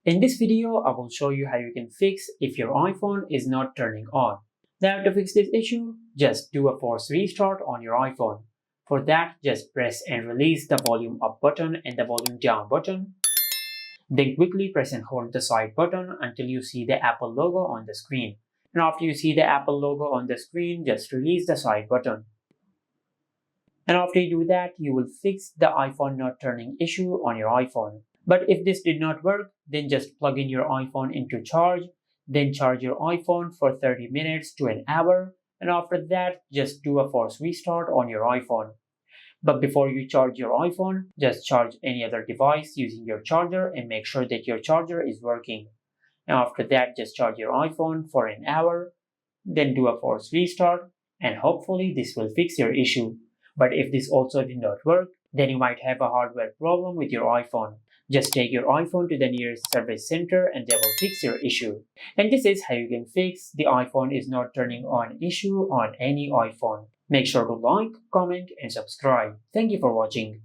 In this video, I will show you how you can fix if your iPhone is not turning on. Now to fix this issue, just do a force restart on your iPhone. For that, just press and release the volume up button and the volume down button. Then quickly press and hold the side button until you see the Apple logo on the screen. And after you see the Apple logo on the screen, just release the side button. And after you do that, you will fix the iPhone not turning issue on your iPhone. But if this did not work, then just plug in your iPhone into charge, then charge your iPhone for 30 minutes to an hour, and after that, just do a force restart on your iPhone. But before you charge your iPhone, just charge any other device using your charger and make sure that your charger is working. And after that, just charge your iPhone for an hour, then do a force restart, and hopefully this will fix your issue. But if this also did not work, then you might have a hardware problem with your iPhone. Just take your iPhone to the nearest service center and they will fix your issue. And this is how you can fix the iPhone is not turning on issue on any iPhone. Make sure to like, comment, and subscribe. Thank you for watching.